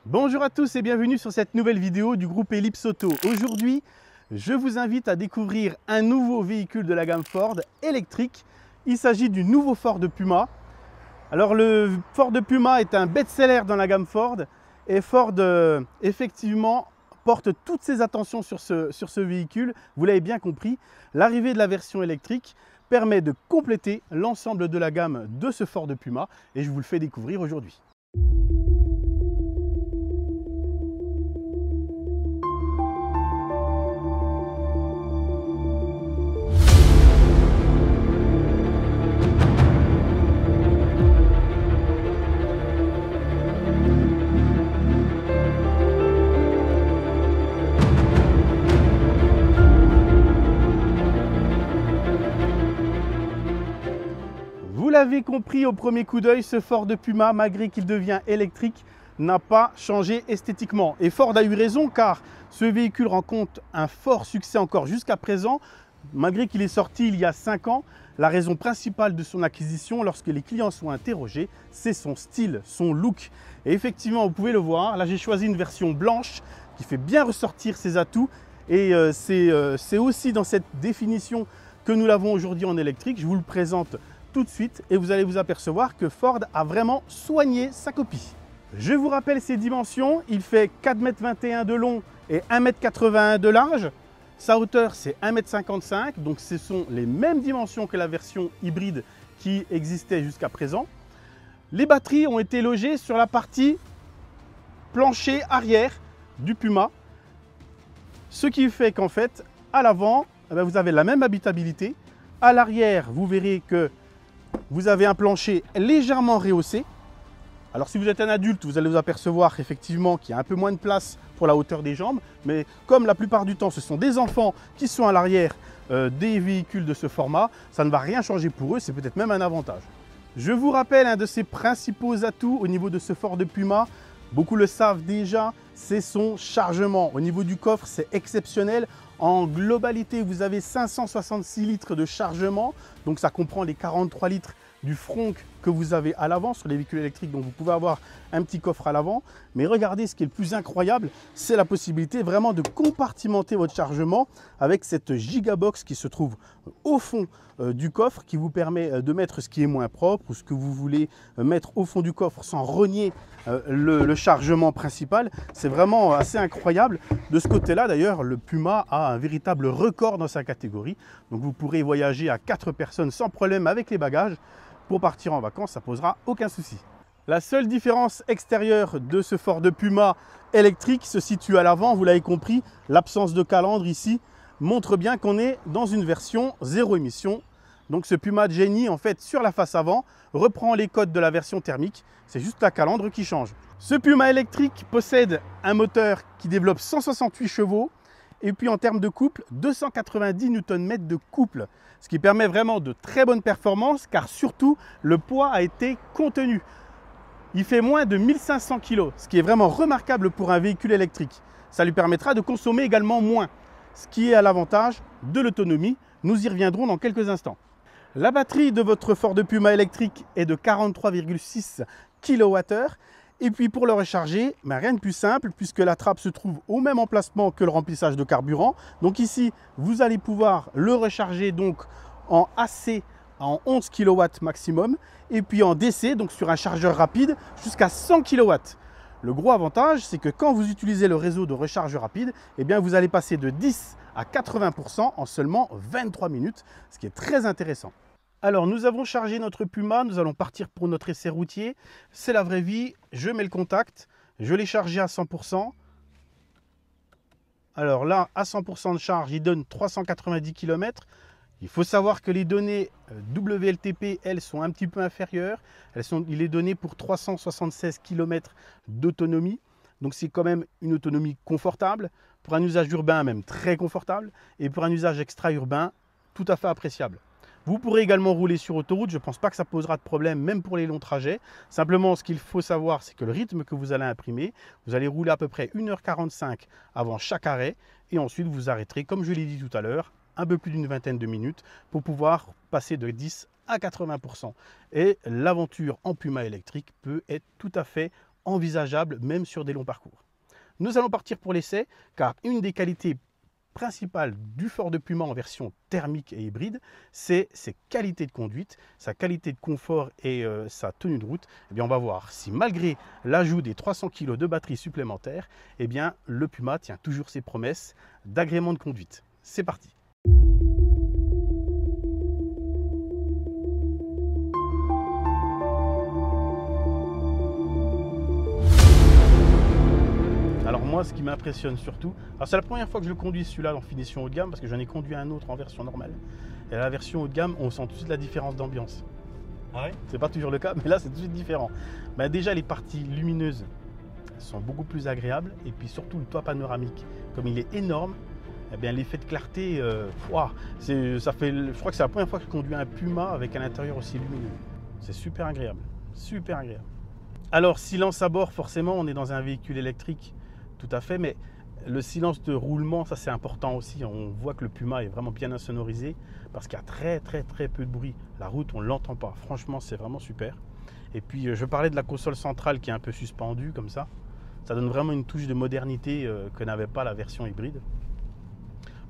Bonjour à tous et bienvenue sur cette nouvelle vidéo du groupe Ellipse Auto. Aujourd'hui, je vous invite à découvrir un nouveau véhicule de la gamme Ford électrique. Il s'agit du nouveau Ford Puma. Alors le Ford Puma est un best-seller dans la gamme Ford et Ford effectivement porte toutes ses attentions sur ce véhicule. Vous l'avez bien compris, l'arrivée de la version électrique permet de compléter l'ensemble de la gamme de ce Ford Puma et je vous le fais découvrir aujourd'hui. Vous l'avez compris au premier coup d'œil, ce Ford Puma, malgré qu'il devient électrique, n'a pas changé esthétiquement. Et Ford a eu raison car ce véhicule rencontre un fort succès encore jusqu'à présent, malgré qu'il est sorti il y a 5 ans. La raison principale de son acquisition, lorsque les clients sont interrogés, c'est son style, son look. Et effectivement, vous pouvez le voir, là j'ai choisi une version blanche qui fait bien ressortir ses atouts. Et c'est aussi dans cette définition que nous l'avons aujourd'hui en électrique. Je vous le présente tout de suite et vous allez vous apercevoir que Ford a vraiment soigné sa copie. Je vous rappelle ses dimensions, il fait 4,21 m de long et 1,81 m de large. Sa hauteur c'est 1,55 m, donc ce sont les mêmes dimensions que la version hybride qui existait jusqu'à présent. Les batteries ont été logées sur la partie plancher arrière du Puma, ce qui fait qu'en fait à l'avant vous avez la même habitabilité. À l'arrière vous verrez que vous avez un plancher légèrement rehaussé. Alors si vous êtes un adulte, vous allez vous apercevoir effectivement qu'il y a un peu moins de place pour la hauteur des jambes. Mais comme la plupart du temps, ce sont des enfants qui sont à l'arrière des véhicules de ce format, ça ne va rien changer pour eux, c'est peut-être même un avantage. Je vous rappelle un de ses principaux atouts au niveau de ce Ford Puma. Beaucoup le savent déjà, c'est son chargement. Au niveau du coffre, c'est exceptionnel. En globalité, vous avez 566 litres de chargement. Donc ça comprend les 43 litres du Fronk que vous avez à l'avant sur les véhicules électriques. Donc vous pouvez avoir un petit coffre à l'avant. Mais regardez, ce qui est le plus incroyable, c'est la possibilité vraiment de compartimenter votre chargement avec cette Gigabox qui se trouve au fond du coffre, qui vous permet de mettre ce qui est moins propre ou ce que vous voulez mettre au fond du coffre sans renier le chargement principal. C'est vraiment assez incroyable. De ce côté-là, d'ailleurs, le Puma a un véritable record dans sa catégorie. Donc vous pourrez voyager à 4 personnes sans problème avec les bagages. Pour partir en vacances, ça posera aucun souci. La seule différence extérieure de ce Ford Puma électrique se situe à l'avant. Vous l'avez compris, l'absence de calandre ici montre bien qu'on est dans une version zéro émission. Donc ce Puma Genie, en fait, sur la face avant, reprend les codes de la version thermique. C'est juste la calandre qui change. Ce Puma électrique possède un moteur qui développe 168 chevaux. Et puis en termes de couple, 290 Nm de couple, ce qui permet vraiment de très bonnes performances car surtout le poids a été contenu. Il fait moins de 1500 kg, ce qui est vraiment remarquable pour un véhicule électrique. Ça lui permettra de consommer également moins, ce qui est à l'avantage de l'autonomie. Nous y reviendrons dans quelques instants. La batterie de votre Ford Puma électrique est de 43,6 kWh. Et puis pour le recharger, rien de plus simple puisque la trappe se trouve au même emplacement que le remplissage de carburant. Donc ici, vous allez pouvoir le recharger donc en AC en 11 kW maximum et puis en DC, donc sur un chargeur rapide, jusqu'à 100 kW. Le gros avantage, c'est que quand vous utilisez le réseau de recharge rapide, vous allez passer de 10 à 80% en seulement 23 minutes, ce qui est très intéressant. Alors, nous avons chargé notre Puma, nous allons partir pour notre essai routier. C'est la vraie vie, je mets le contact, je l'ai chargé à 100%. Alors là, à 100% de charge, il donne 390 km. Il faut savoir que les données WLTP, elles, sont un petit peu inférieures. Il est donné pour 376 km d'autonomie. Donc c'est quand même une autonomie confortable. Pour un usage urbain, même très confortable. Et pour un usage extra-urbain, tout à fait appréciable. Vous pourrez également rouler sur autoroute, je ne pense pas que ça posera de problème, même pour les longs trajets. Simplement, ce qu'il faut savoir, c'est que le rythme que vous allez imprimer, vous allez rouler à peu près 1h45 avant chaque arrêt et ensuite vous arrêterez, comme je l'ai dit tout à l'heure, un peu plus d'une vingtaine de minutes pour pouvoir passer de 10 à 80%. Et l'aventure en Puma électrique peut être tout à fait envisageable même sur des longs parcours. Nous allons partir pour l'essai car une des qualités principales du Ford Puma en version thermique et hybride, c'est ses qualités de conduite, sa qualité de confort et sa tenue de route. Eh bien, on va voir si malgré l'ajout des 300 kg de batterie supplémentaire, eh bien, le Puma tient toujours ses promesses d'agrément de conduite. C'est parti! Alors moi, ce qui m'impressionne surtout, c'est la première fois que je le conduis celui-là en finition haut de gamme parce que j'en ai conduit un autre en version normale. Et la version haut de gamme, on sent tout de suite la différence d'ambiance. Ah ouais? C'est pas toujours le cas, mais là c'est tout de suite différent. Déjà les parties lumineuses sont beaucoup plus agréables et puis surtout le toit panoramique, comme il est énorme, eh bien l'effet de clarté, ça fait, je crois que c'est la première fois que je conduis un Puma avec un intérieur aussi lumineux. C'est super agréable, super agréable. Alors silence à bord, forcément, on est dans un véhicule électrique. Tout à fait, mais le silence de roulement, ça c'est important aussi. On voit que le Puma est vraiment bien insonorisé parce qu'il y a très peu de bruit. La route, on ne l'entend pas. Franchement, c'est vraiment super. Et puis, je parlais de la console centrale qui est un peu suspendue comme ça. Ça donne vraiment une touche de modernité que n'avait pas la version hybride.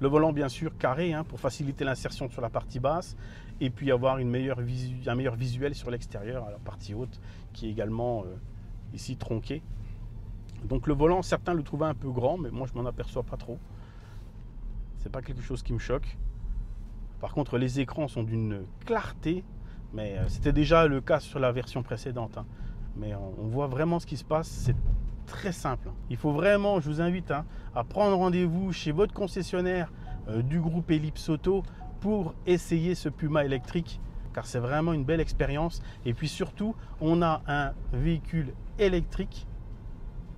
Le volant, bien sûr, carré pour faciliter l'insertion sur la partie basse et puis avoir un meilleur visuel sur l'extérieur, à la partie haute, qui est également ici tronquée. Donc le volant, certains le trouvaient un peu grand, mais moi je m'en aperçois pas trop. C'est pas quelque chose qui me choque. Par contre, les écrans sont d'une clarté, mais c'était déjà le cas sur la version précédente. Mais on voit vraiment ce qui se passe, c'est très simple. Il faut vraiment, je vous invite à prendre rendez-vous chez votre concessionnaire du groupe Ellipse Auto pour essayer ce Puma électrique, car c'est vraiment une belle expérience. Et puis surtout, on a un véhicule électrique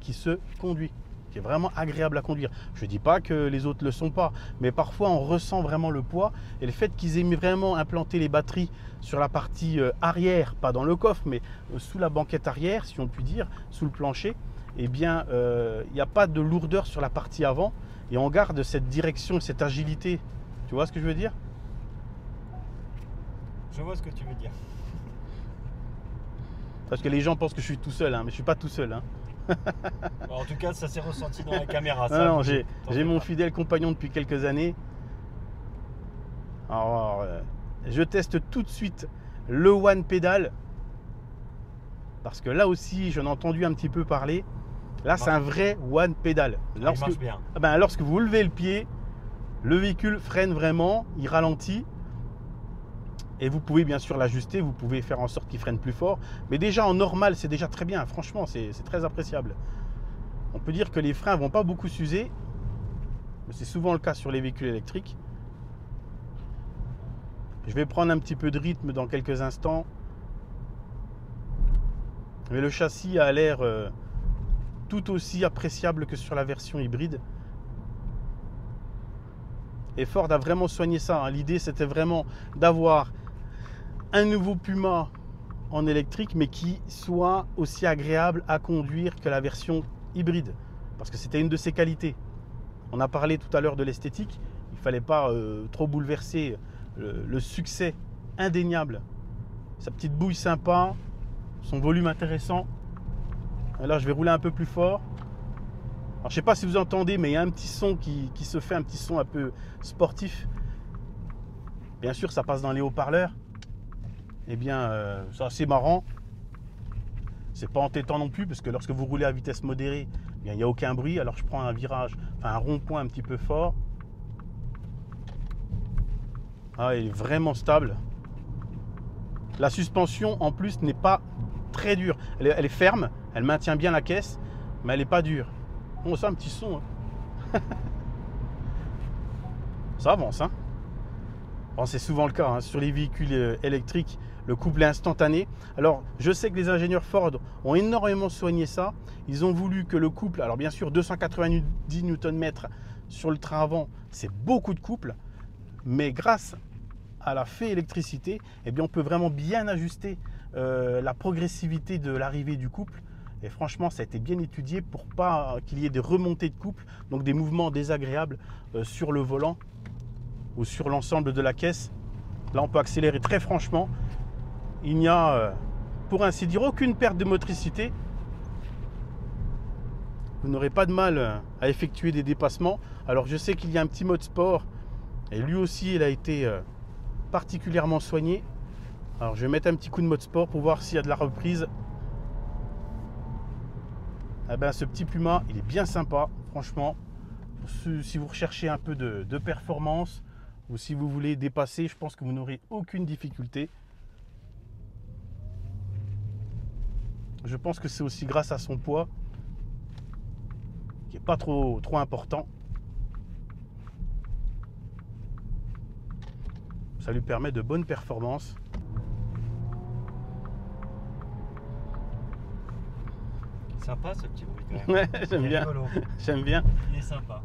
qui se conduit, qui est vraiment agréable à conduire. Je ne dis pas que les autres ne le sont pas, mais parfois on ressent vraiment le poids et le fait qu'ils aient vraiment implanté les batteries sur la partie arrière, pas dans le coffre, mais sous la banquette arrière, si on peut dire, sous le plancher, eh bien, il n'y a pas de lourdeur sur la partie avant et on garde cette direction, cette agilité. Tu vois ce que je veux dire? Je vois ce que tu veux dire. Parce que les gens pensent que je suis tout seul, mais je ne suis pas tout seul. En tout cas, ça s'est ressenti dans la caméra. Non, j'ai mon fidèle compagnon depuis quelques années. Alors, je teste tout de suite le One Pedal. Parce que là aussi, j'en ai entendu un petit peu parler. Là, c'est un vrai One Pedal. Il marche bien. Lorsque vous levez le pied, le véhicule freine vraiment, il ralentit. Et vous pouvez bien sûr l'ajuster, vous pouvez faire en sorte qu'il freine plus fort. Mais déjà en normal, c'est déjà très bien. Franchement, c'est très appréciable. On peut dire que les freins ne vont pas beaucoup s'user. C'est souvent le cas sur les véhicules électriques. Je vais prendre un petit peu de rythme dans quelques instants. Mais le châssis a l'air tout aussi appréciable que sur la version hybride. Et Ford a vraiment soigné ça. L'idée, c'était vraiment d'avoir un nouveau Puma en électrique, mais qui soit aussi agréable à conduire que la version hybride. Parce que c'était une de ses qualités. On a parlé tout à l'heure de l'esthétique. Il ne fallait pas trop bouleverser le succès indéniable. Sa petite bouille sympa, son volume intéressant. Et là, je vais rouler un peu plus fort. Alors, je ne sais pas si vous entendez, mais il y a un petit son qui se fait, un petit son un peu sportif. Bien sûr, ça passe dans les haut-parleurs. Eh bien, c'est assez marrant. C'est pas entêtant non plus, parce que lorsque vous roulez à vitesse modérée, il n'y a aucun bruit. Alors, je prends un virage, un rond-point un petit peu fort. Il est vraiment stable. La suspension, en plus, n'est pas très dure. Elle est ferme, elle maintient bien la caisse, mais elle n'est pas dure. Bon, ça, un petit son. Ça avance, Bon, c'est souvent le cas sur les véhicules électriques, le couple est instantané. Alors, je sais que les ingénieurs Ford ont énormément soigné ça. Ils ont voulu que le couple, alors bien sûr 290 Nm sur le train avant, c'est beaucoup de couple, mais grâce à la fée électricité, eh bien, on peut vraiment bien ajuster la progressivité de l'arrivée du couple. Et franchement, ça a été bien étudié pour pas qu'il y ait des remontées de couple, donc des mouvements désagréables sur le volant ou sur l'ensemble de la caisse. Là, on peut accélérer très franchement. Il n'y a, pour ainsi dire, aucune perte de motricité. vous n'aurez pas de mal à effectuer des dépassements. Alors je sais qu'il y a un petit mode sport et lui aussi il a été particulièrement soigné. Alors je vais mettre un petit coup de mode sport pour voir s'il y a de la reprise. Eh ben, ce petit Puma il est bien sympa franchement. Si vous recherchez un peu de performance ou si vous voulez dépasser, je pense que vous n'aurez aucune difficulté. Je pense que c'est aussi grâce à son poids qui n'est pas trop important. Ça lui permet de bonnes performances. Sympa ce petit bruit quand même. Ouais, j'aime bien. J'aime bien. Il est sympa.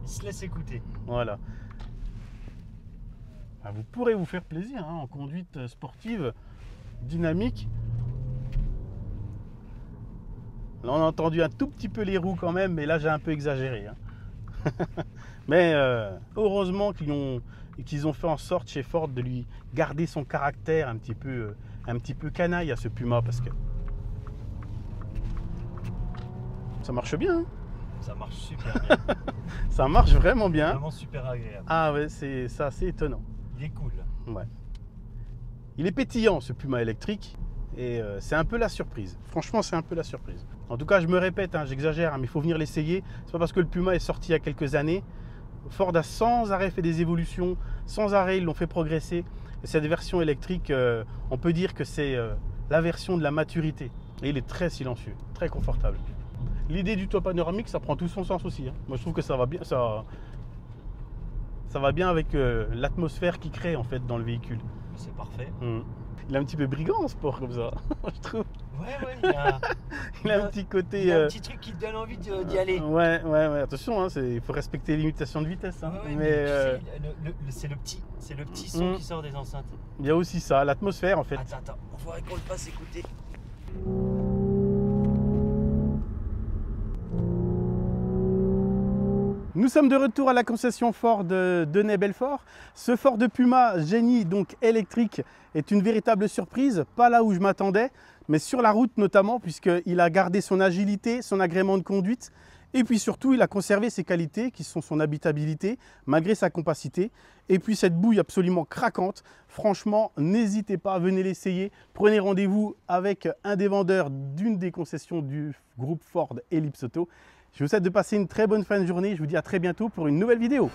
Il se laisse écouter. Voilà. Vous pourrez vous faire plaisir en conduite sportive dynamique. Là, on a entendu un tout petit peu les roues quand même, mais là j'ai un peu exagéré. Mais heureusement qu'ils ont fait en sorte chez Ford de lui garder son caractère un petit peu canaille à ce Puma, parce que ça marche bien. Hein. Ça marche super bien. Ça marche vraiment bien. Vraiment super agréable. Ah ouais, c'est assez étonnant. Il est cool. Ouais. Il est pétillant ce Puma électrique et c'est un peu la surprise. Franchement, c'est un peu la surprise. En tout cas, je me répète, j'exagère, mais il faut venir l'essayer. C'est pas parce que le Puma est sorti il y a quelques années. Ford a sans arrêt fait des évolutions, sans arrêt ils l'ont fait progresser. Et cette version électrique, on peut dire que c'est la version de la maturité. Et il est très silencieux, très confortable. L'idée du toit panoramique, ça prend tout son sens aussi. Moi, je trouve que ça va bien, ça va bien avec l'atmosphère qu'il crée en fait dans le véhicule. C'est parfait. Il est un petit peu brigand en sport comme ça, je trouve. Ouais, il a un petit côté. Il a un petit truc qui te donne envie d'y aller. Ouais. Attention, il faut respecter les limitations de vitesse. Ouais, mais tu sais, c'est le petit son qui sort des enceintes. Il y a aussi ça, l'atmosphère en fait. Attends, on faudrait qu'on le fasse écouter. Nous sommes de retour à la concession Ford de Ney-Belfort. Ce Ford Puma Génie donc électrique est une véritable surprise, pas là où je m'attendais, mais sur la route notamment, puisqu'il a gardé son agilité, son agrément de conduite, et puis surtout il a conservé ses qualités qui sont son habitabilité malgré sa compacité, et puis cette bouille absolument craquante. Franchement, n'hésitez pas, venez l'essayer, prenez rendez-vous avec un des vendeurs d'une des concessions du groupe Ford Ellipse Auto. Je vous souhaite de passer une très bonne fin de journée. Je vous dis à très bientôt pour une nouvelle vidéo.